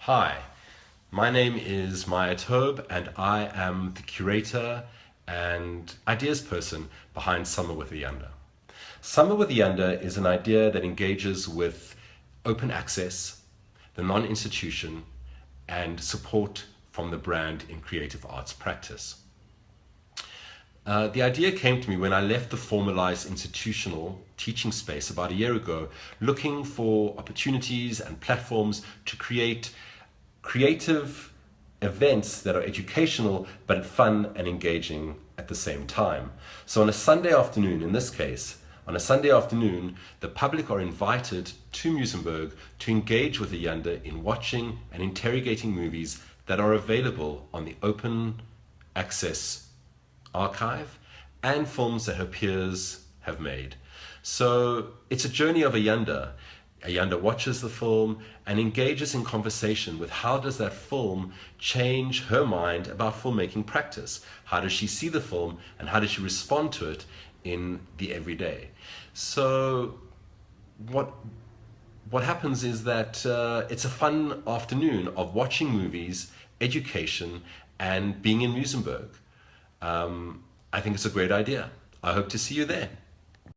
Hi, my name is Myer Taub and I am the curator and ideas person behind Summer with Ayanda. Summer with Ayanda is an idea that engages with open access, the non-institution, and support from the brand in creative arts practice. The idea came to me when I left the formalized institutional teaching space about a year ago, looking for opportunities and platforms to create creative events that are educational but fun and engaging at the same time. So on a Sunday afternoon, in this case, on a Sunday afternoon, the public are invited to Muizenburg to engage with Ayanda in watching and interrogating movies that are available on the open access archive and films that her peers have made. So it's a journey of Ayanda. Ayanda watches the film and engages in conversation with how does that film change her mind about filmmaking practice? How does she see the film and how does she respond to it in the everyday? So what happens is that it's a fun afternoon of watching movies, education, and being in Muizenburg. I think it's a great idea. I hope to see you there.